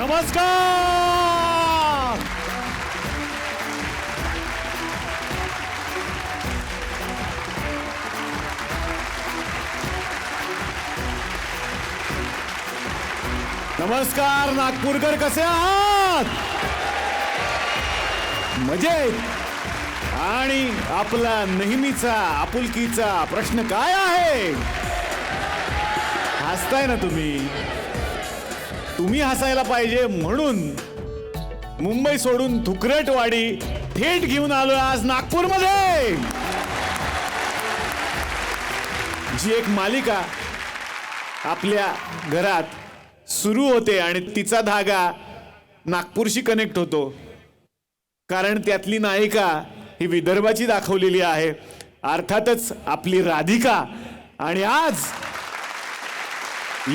नमस्कार. नमस्कार नागपूरकर, कसे आहात? मजेत. आणि आपला नेहमीचा आपुलकीचा प्रश्न काय आहे? हसताय ना तुम्ही? तुम्ही हसायला पाहिजे म्हणून मुंबई सोडून थुकरटवाडी थेट घेऊन आलोय आज नागपूरमध्ये. जी एक मालिका आपल्या घरात सुरू होते आणि तिचा धागा नागपूरशी कनेक्ट होतो, कारण त्यातली नायिका ही विदर्भाची दाखवलेली आहे, अर्थातच आपली राधिका. आणि आज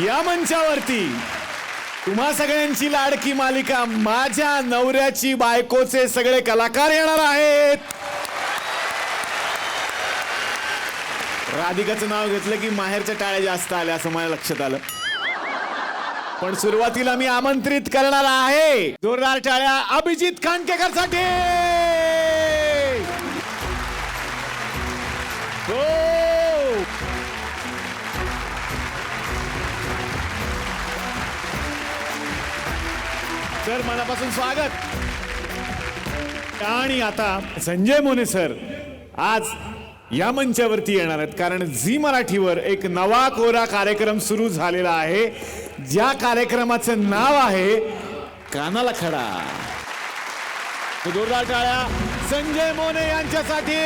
या मंचावरती तुम्हा सगळ्यांची लाडकी मालिका माझ्या नवऱ्याची बायकोचे सगळे कलाकार येणार आहेत. राधिकाचं नाव घेतलं की माहेरच्या टाळ्या जास्त आल्या असं मला लक्षात आलं. पण सुरुवातीला मी आमंत्रित करणार आहे जोरदार टाळ्या अभिजित खांडकेकर साठी. हो, सर मनापासून स्वागत. आणि आता संजय मोने सर आज या मंचावरती येणार आहेत, कारण झी मराठीवर एक नवा कोरा कार्यक्रम सुरू झालेला आहे, ज्या कार्यक्रमाचं नाव आहे कानाला खडा. जोरदार टाळ्या संजय मोने यांच्यासाठी.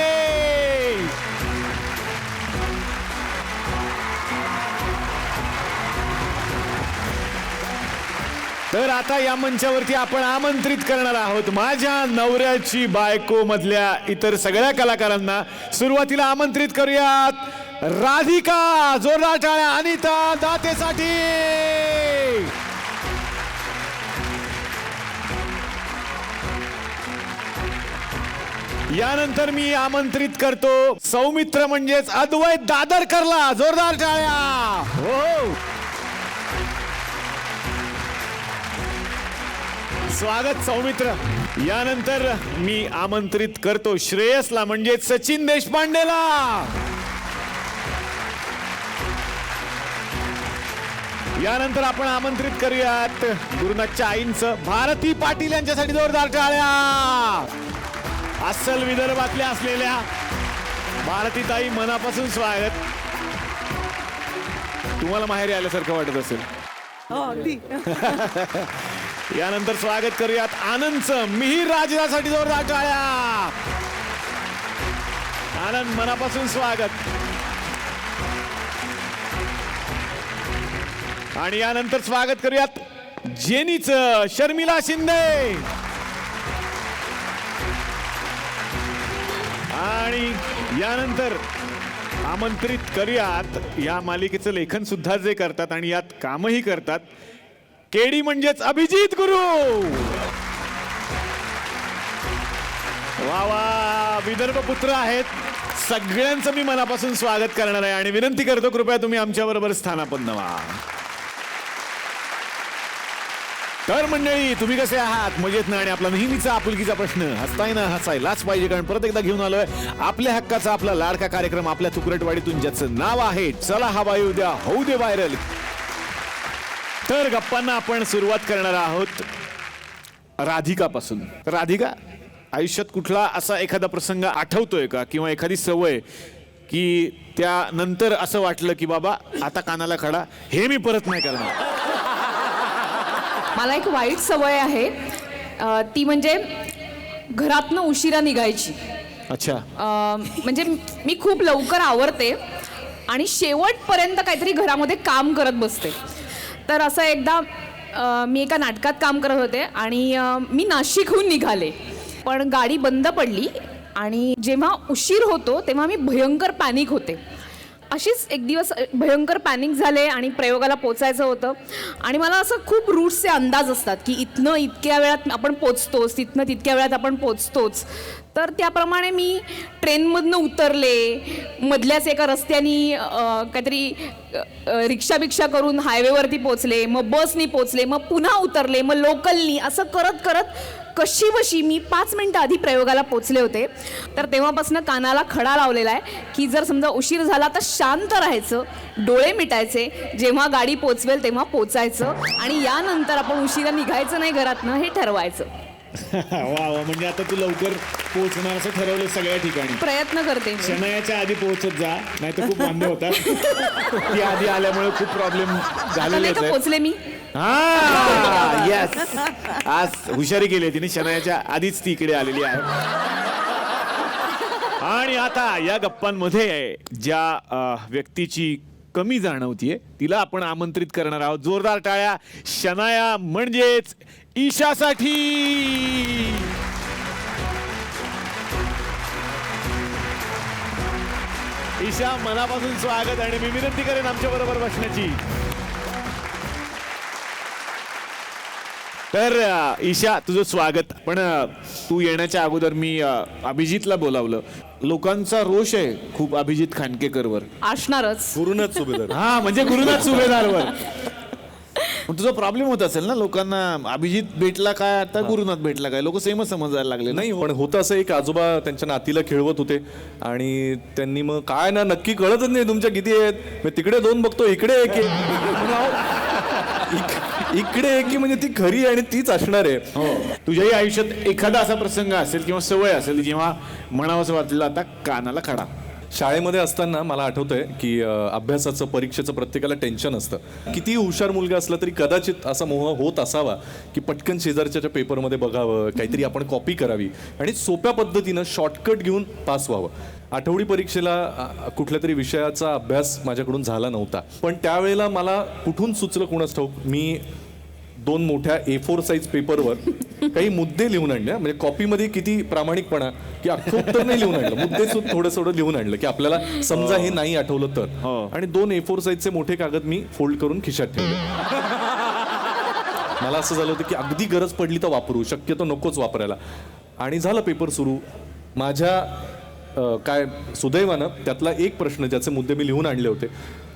तर आता या मंचावरती आपण आमंत्रित करणार आहोत माझ्या नवऱ्याची बायको मधल्या इतर सगळ्या कलाकारांना. सुरुवातीला आमंत्रित करूयात राधिका. जोरदार टाळ्या अनिता दातेसाठी. यानंतर मी आमंत्रित करतो सौमित्र म्हणजेच अद्वैत दादरकरला. जोरदार टाळ्या. हो, स्वागत सौमित्र. यानंतर मी आमंत्रित करतो श्रेयसला म्हणजेच सचिन देशपांडेला. यानंतर आपण आमंत्रित करूयात गुरुनाथच्या आईंचं भारती पाटील यांच्यासाठी. जोरदार टाळ्या. अस्सल विदर्भातल्या असलेल्या भारतीताई मनापासून स्वागत. तुम्हाला माहेरी आल्यासारखं वाटत असेल. यानंतर स्वागत करूयात आनंदचं मिहीर राजदासाठी. जोरदार टाळ्या. आनंद मनापासून स्वागत. आणि यानंतर स्वागत करूयात जेनीचं शर्मिला शिंदे. आणि यानंतर आमंत्रित करूयात या मालिकेचं लेखन सुद्धा जे करतात आणि यात कामही करतात केडी म्हणजेच अभिजित गुरु. वा वा, विदर्भ पुत्र आहेत. सगळ्यांचं मी मनापासून स्वागत करणार आहे आणि विनंती करतो कृपया तुम्ही आमच्या बरोबर स्थानापन्न व्हा. तर मंडळी, तुम्ही कसे आहात? मजेत ना? आणि आपला नेहमीचा आपुलकीचा प्रश्न हसताय ना? हसायलाच पाहिजे, कारण परत एकदा घेऊन आलोय आपल्या हक्काचा आपला लाडका कार्यक्रम आपल्या तुकरटवाडीतून, ज्याचं नाव आहे चला हवा येऊ द्या होऊ दे व्हायरल. तर गप्पांना आपण सुरुवात करणार आहोत राधिकापासून. राधिका, आयुष्यात कुठला असा एखादा प्रसंग आठवतोय का, किंवा एखादी सवय की त्यानंतर असं वाटलं की बाबा आता कानाला खडा, हे मी परत नाही करणार? मला एक वाईट सवय आहे, ती म्हणजे घरातनं उशिरा निघायची. अच्छा. म्हणजे मी खूप लवकर आवरते आणि शेवटपर्यंत काहीतरी घरामध्ये काम करत बसते. तर असं एकदा मी एका नाटकात काम करत होते आणि मी नाशिकहून निघाले, पण गाडी बंद पडली आणि जेव्हा उशीर होतो तेव्हा मी भयंकर पॅनिक होते अशीच एक दिवस भयंकर पॅनिक झाले आणि प्रयोगाला पोचायचं होतं आणि मला असं खूप रूट्सचे अंदाज असतात की इथनं इतक्या वेळात आपण पोचतोच, तिथनं तितक्या वेळात आपण पोचतोच. तर त्याप्रमाणे मी ट्रेनमधनं उतरले, मधल्याच एका रस्त्यानी काहीतरी रिक्षा करून हायवेवरती पोचले, मग बसनी पोचले, मग पुन्हा उतरले, मग लोकलनी, असं करत करत कशी बशी मी 5 मिनटं आधी प्रयोगाला पोचले होते. तर तेव्हापासून कानाला खडा लावलेला आहे की जर समजा उशीर झाला तर शांत राहायचं, डोळे मिटायचे, जेव्हा गाडी पोचवेल तेव्हा पोचायचं आणि यानंतर आपण उशिरा निघायचं नाही घरातनं हे ठरवायचं. वा वा, म्हणजे आता तू लवकर पोहोचणार असं ठरवलं सगळ्या ठिकाणी. प्रयत्न करते मी. शनायाच्या आधी पोहोचत जा, नाही तर खूप वांदे होतात. ती आधी आल्यामुळे खूप प्रॉब्लेम आता झालेले नाही का आहेत. पोचले मी. हा येस, आज हुशारी केली तिने, शनायाच्या आधीच ती इकडे आलेली आहे. आणि आता या गप्पांमध्ये ज्या व्यक्तीची कमी जाणवतीये तिला आपण आमंत्रित करणार आहोत. जोरदार टाळ्या शनाया म्हणजेच ईशासाठी. ईशा, मनापासून स्वागत आणि मी विनंती करेन आमच्या बरोबर बसण्याची. तर ईशा, तुझं स्वागत. पण तू येण्याच्या अगोदर मी अभिजितला बोलावलं. लोकांचा रोष आहे खूप अभिजित खांडकेकरवर. असणारच. गुरुनाथ सुभेदार. हा, म्हणजे गुरुनाथ सुभेदारवर. पण तुझा प्रॉब्लेम होत असेल ना, लोकांना अभिजित भेटला काय आता गुरुनाथ भेटला काय, लोक सेमच समजायला लागले ना. नाही, पण होतं असं, एक आजोबा त्यांच्या नातीला खेळवत होते आणि त्यांनी मग काय ना नक्की कळतच नाही तुमच्या किती आहेत. मी तिकडे 2 बघतो, इकडे एक इकडे एक की म्हणजे ती खरी आणि तीच असणार आहे. हो, तुझ्याही आयुष्यात एखादा असा प्रसंग असेल किंवा सवय असेल जेव्हा म्हणावंसं वाटलं आता कानाला खडा. शाळेमध्ये असताना मला आठवतंय की अभ्यासाचं, परीक्षेचं प्रत्येकाला टेन्शन असतं. कितीही हुशार मुलगा असला तरी कदाचित असा मोह होत असावा की पटकन शेजारच्या पेपरमध्ये बघावं, काहीतरी आपण कॉपी करावी आणि सोप्या पद्धतीनं शॉर्टकट घेऊन पास व्हावं. आठवडी परीक्षेला कुठल्या तरी विषयाचा अभ्यास माझ्याकडून झाला नव्हता, पण त्यावेळेला मला कुठून सुचलं कोणास ठाऊक, मी 2 मोठ्या A4 साईज पेपरवर काही मुद्दे लिहून आणले. म्हणजे कॉपीमध्ये किती प्रामाणिकपणा की अख्खं उत्तर नाही लिहून आणलं, मुद्दे थोडं लिहून आणलं की आपल्याला समजा हे नाही आठवलं तर. आणि 2 A4 साईजचे मोठे कागद मी फोल्ड करून खिशात ठेवले. मला असं झालं होतं की अगदी गरज पडली तर वापरू, शक्यतो नकोच वापरायला. आणि झालं पेपर सुरू. माझ्या काय सुदैवानं त्यातला एक प्रश्न ज्याचे मुद्दे मी लिहून आणले होते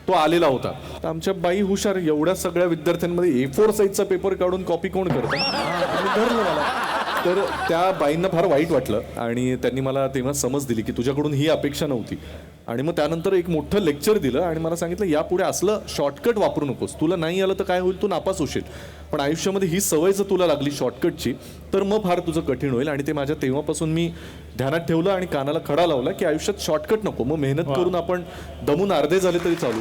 तो आलेला होता. तर आमच्या बाई हुशार, एवढ्या सगळ्या विद्यार्थ्यांमध्ये A4 साईजचा पेपर काढून कॉपी कोण करतं, आणि धरलं मला. तर त्या बाईंना फार वाईट वाटलं आणि त्यांनी मला तेव्हा समज दिली की तुझ्याकडून ही अपेक्षा नव्हती. आणि मग त्यानंतर एक मोठं लेक्चर दिलं आणि मला सांगितलं यापुढे असलं शॉर्टकट वापरू नकोस, तुला नाही आलं तर काय होईल, तू नापास होशील, पण आयुष्यामध्ये ही सवय जर तुला लागली शॉर्टकटची तर मग फार तुझं कठीण होईल. आणि ते माझ्या तेव्हापासून मी ध्यानात ठेवलं आणि कानाला खडा लावला की आयुष्यात शॉर्टकट नको, मग मेहनत करून आपण दमून अर्धे झाले तरी चालू.